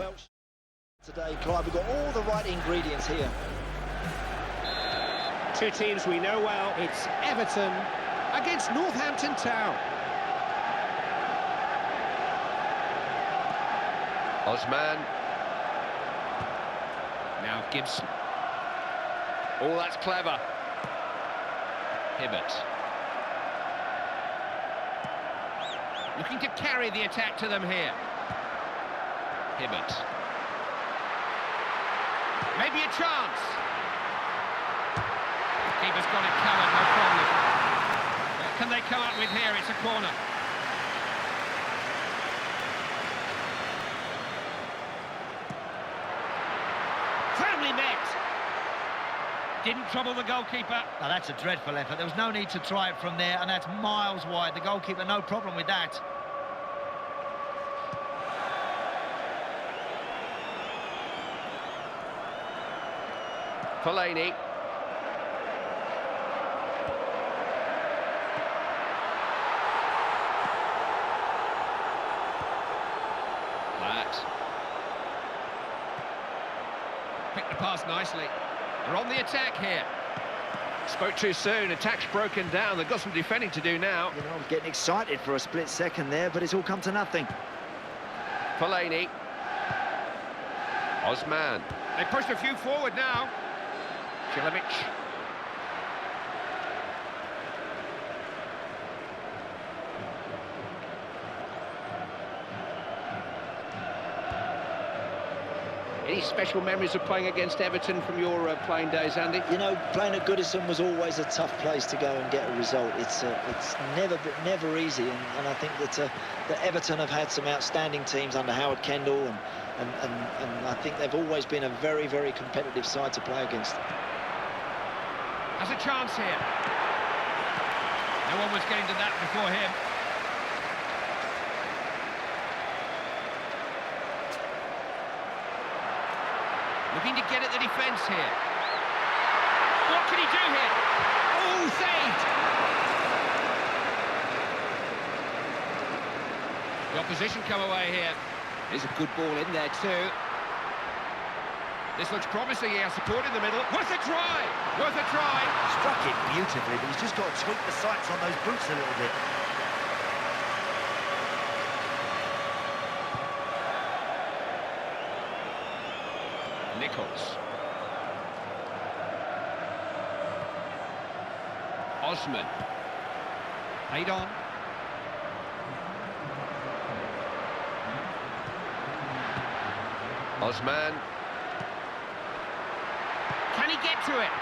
Well, today, Clive, we've got all the right ingredients here. Two teams we know well. It's Everton against Northampton Town. Osman. Now Gibson. Oh, that's clever. Hibbert. Looking to carry the attack to them here. Hibbert. Maybe a chance. Keeper's got it covered, no problem. What can they come up with here? It's a corner. Firmly met. Didn't trouble the goalkeeper. Now that's a dreadful effort. There was no need to try it from there, and that's miles wide. The goalkeeper, no problem with that. Fellaini. Platt. Picked the pass nicely. They're on the attack here. Spoke too soon. Attack's broken down. They've got some defending to do now. You know, I was getting excited for a split second there, but it's all come to nothing. Fellaini. Osman. They pushed a few forward now. Cilic. Any special memories of playing against Everton from your playing days, Andy? You know, playing at Goodison was always a tough place to go and get a result. It's never easy, and I think that Everton have had some outstanding teams under Howard Kendall, and I think they've always been a very, very competitive side to play against. Has a chance here. No one was getting to that before him. Looking to get at the defence here. What can he do here? Oh, saved! The opposition come away here. There's a good ball in there too. This looks promising. He has support in the middle. Worth a try! Worth a try! Struck it beautifully, but he's just got to tweak the sights on those boots a little bit. Nichols. Osman. Played on. Osman. Can he get to it?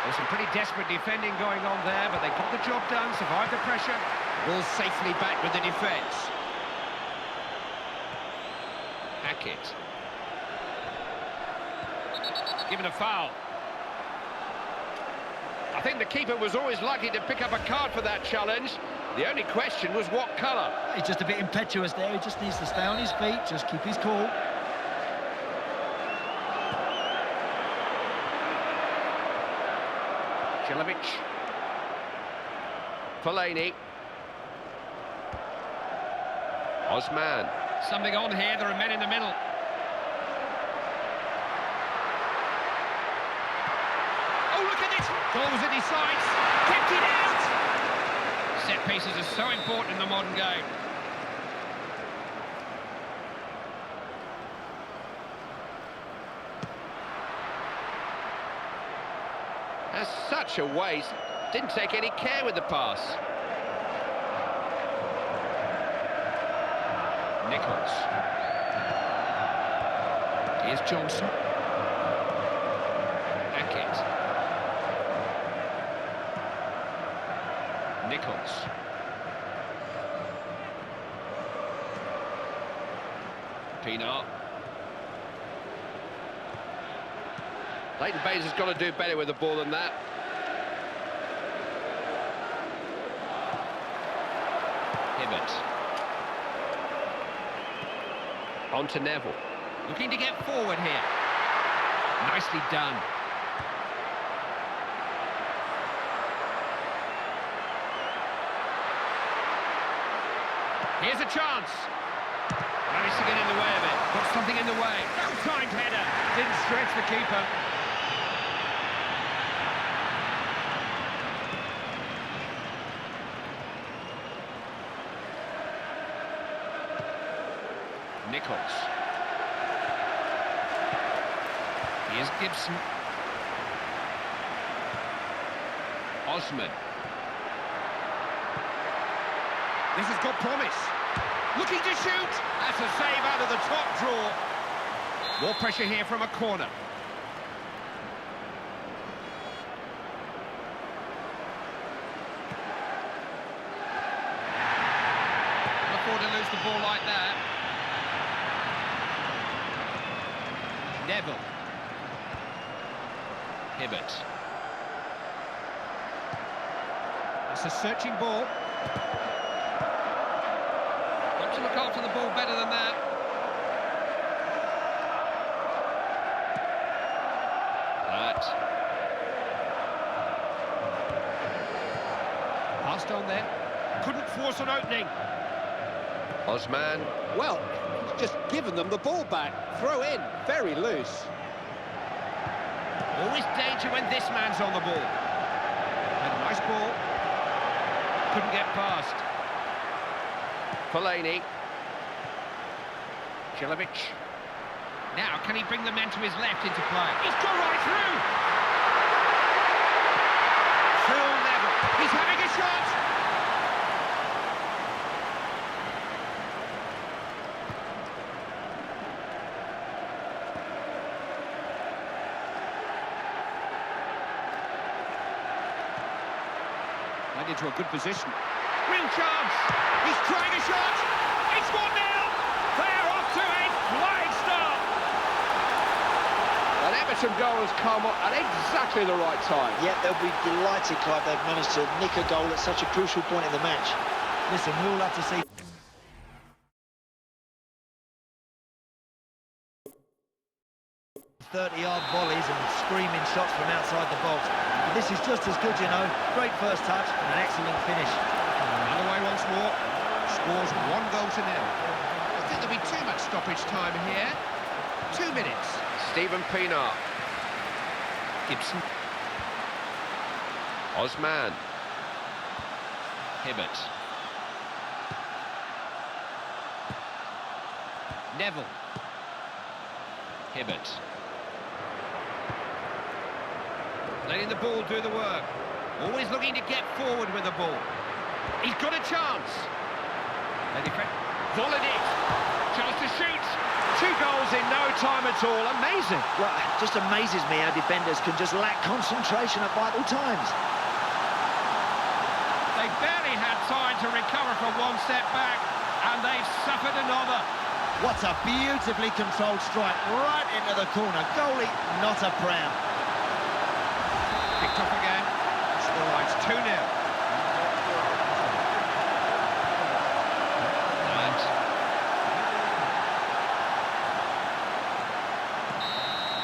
There's some pretty desperate defending going on there, but they got the job done, survived the pressure. Ball safely back with the defence. Hackett. Given a foul. I think the keeper was always lucky to pick up a card for that challenge. The only question was what colour. He's just a bit impetuous there. He just needs to stay on his feet, just keep his cool. Cilic. Fellaini. Osman. Something on here, there are men in the middle. Oh, look at this! Goals in his sights, kept it out! Set pieces are so important in the modern game. That's such a waste. Didn't take any care with the pass. Nichols. Here's Johnson. Hackett. Nichols. Pienaar. Leighton Baines has got to do better with the ball than that. Hibbert. On to Neville. Looking to get forward here. Nicely done. Here's a chance. Managed to get in the way of it. Got something in the way. Well-timed header. Didn't stretch the keeper. Nichols. Here's Gibson. Osman. This has got promise. Looking to shoot. That's a save out of the top draw. More pressure here from a corner. Can't afford to lose the ball like that. Neville. Hibbert. That's a searching ball. Got to look after the ball better than that. Passed on there. Couldn't force an opening. Osman. Well, he's just given them the ball back. Throw in, very loose. Always danger when this man's on the ball. And a nice ball. Couldn't get past. Fellaini. Jelavic. Now, can he bring the men to his left into play? He's gone right through! Phil Neville. He's having a shot! And into a good position. Real chance! He's trying a shot! It's 1-0! They're off to a flying start! An Everton goal has come at exactly the right time. Yeah, they'll be delighted, Clive. They've managed to nick a goal at such a crucial point in the match. Listen, we'll have to see. 30-yard volleys and screaming shots from outside the box. But this is just as good, you know. Great first touch and an excellent finish. Underway once more. Scores 1-0. I think there'll be too much stoppage time here. 2 minutes. Steven Pienaar. Gibson. Osman. Hibbert. Neville. Hibbert. Letting the ball do the work. Always looking to get forward with the ball. He's got a chance. Volleyed it. Chance to shoot. 2 goals in no time at all. Amazing. Well, it just amazes me how defenders can just lack concentration at vital times. They barely had time to recover from one setback, and they've suffered another. What a beautifully controlled strike right into the corner. Goalie, not a proud. Picked up again. Scoreline's 2-0.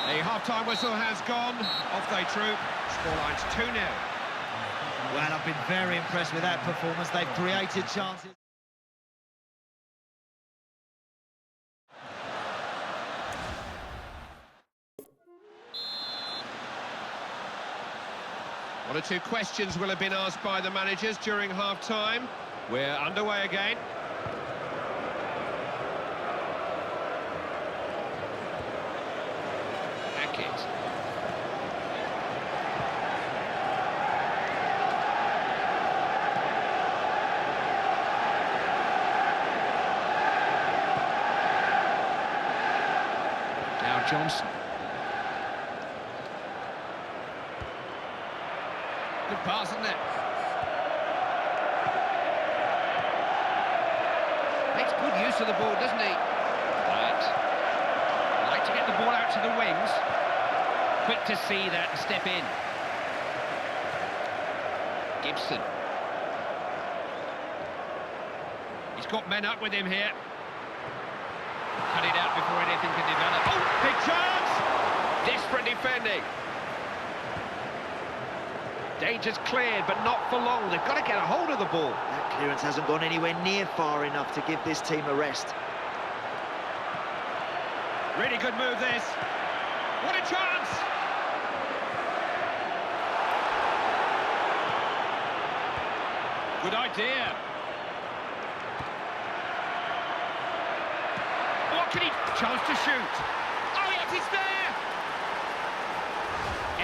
The half-time whistle has gone. Off they troop. Scoreline's 2-0. Well, I've been very impressed with that performance. They've created chances. One or two questions will have been asked by the managers during half-time. We're underway again. Hackett. Now Johnson. Good pass, isn't it? Makes good use of the ball, doesn't he? Right. Like to get the ball out to the wings. Quick to see that and step in. Gibson. He's got men up with him here. Cut it out before anything can develop. Oh, big chance! Desperate defending. Danger's cleared, but not for long. They've got to get a hold of the ball. That clearance hasn't gone anywhere near far enough to give this team a rest. Really good move, this. What a chance! Good idea. What can he... Chance to shoot. Oh, yes, it's there!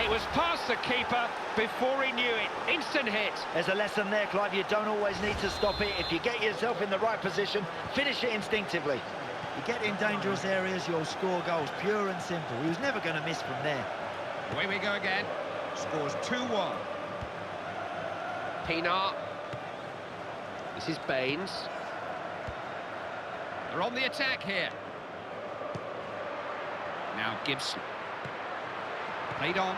It was past the keeper before he knew it. Instant hit. There's a lesson there, Clive. You don't always need to stop it. If you get yourself in the right position, finish it instinctively. You get in dangerous areas, you'll score goals, pure and simple. He was never going to miss from there. Away we go again. Scores 2-1. Pienaar. This is Baines. They're on the attack here. Now Gibson. Played on.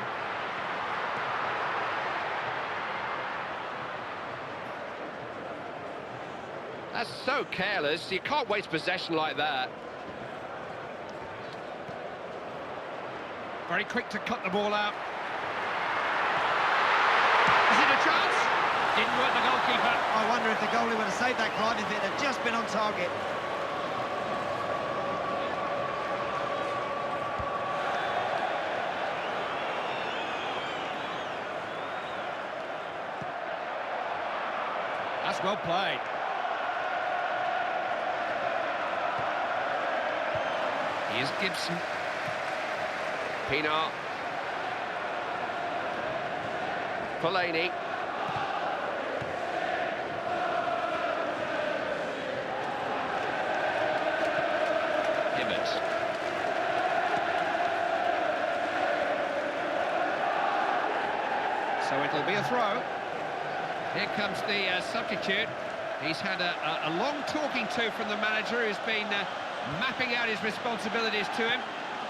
That's so careless. You can't waste possession like that. Very quick to cut the ball out. Is it a chance? Didn't work the goalkeeper. I wonder if the goalie would have saved that, Clive, if it had just been on target. That's well played. Here's Gibson. Pienaar. Fellaini. Hibbert. So it'll be a throw. Here comes the substitute. He's had a long talking to from the manager, who's been mapping out his responsibilities to him.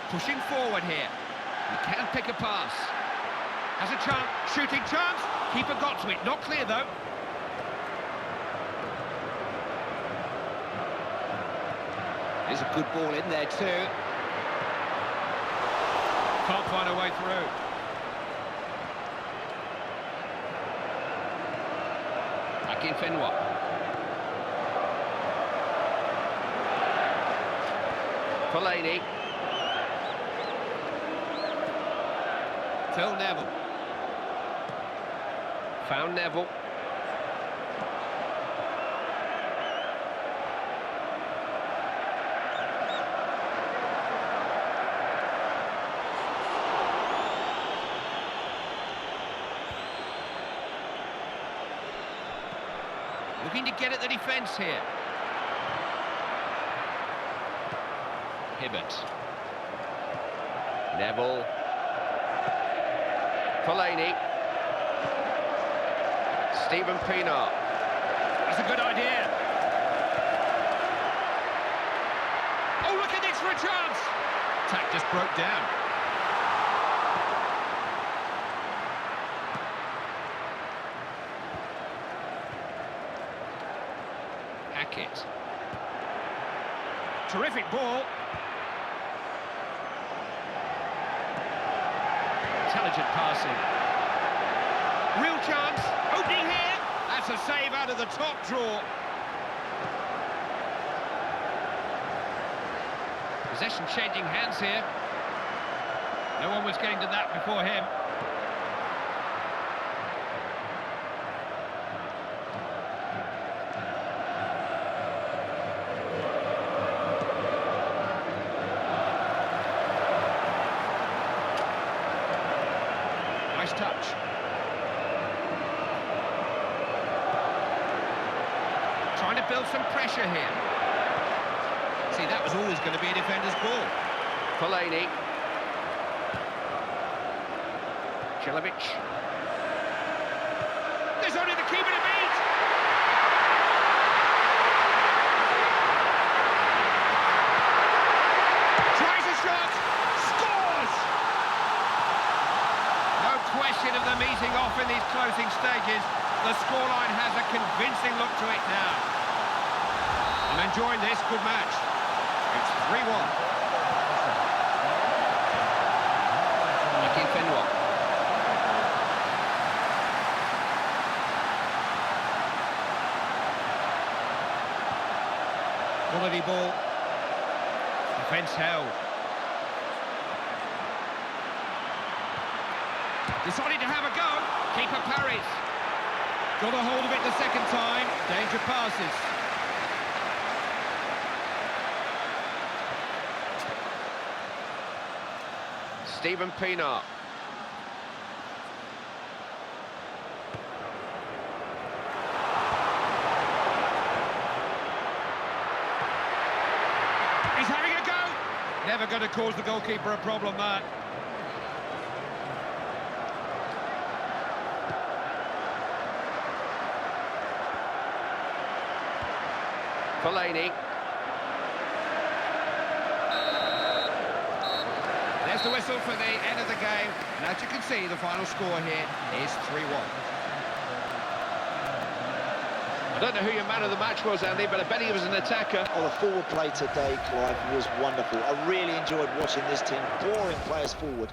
Pushing forward here. He can pick a pass. Has a chance, shooting chance. Keeper got to it, not clear though. There's a good ball in there too. Can't find a way through. Akinfenwa. Fellaini. Phil Neville. Found Neville. Looking to get at the defence here. Hibbert. Neville. Fellaini. Steven Pienaar. That's a good idea. Oh, look at this for a chance. Attack just broke down. Hackett. Terrific ball. Intelligent passing. Real chance. Opening here. That's a save out of the top draw. Possession changing hands here. No one was getting to that before him. Nice touch. Trying to build some pressure here. See, that was always going to be a defender's ball. Fellaini. Jelavic. There's only the keeper to beat. Tries a shot. Scores! No question of them easing off in these closing stages. The scoreline has a convincing look to it now. I'm enjoying this. Good match. It's 3-1. Akinfenwa. Quality ball. Defence held. Decided to have a go. Keeper parries. Got a hold of it the second time. Danger passes. Steven Pienaar. He's having a go. Never going to cause the goalkeeper a problem, that. Fellaini. There's the whistle for the end of the game. And as you can see, the final score here is 3-1. I don't know who your man of the match was, Andy, but I bet he was an attacker. Oh, the forward play today, Clive, was wonderful. I really enjoyed watching this team pouring players forward.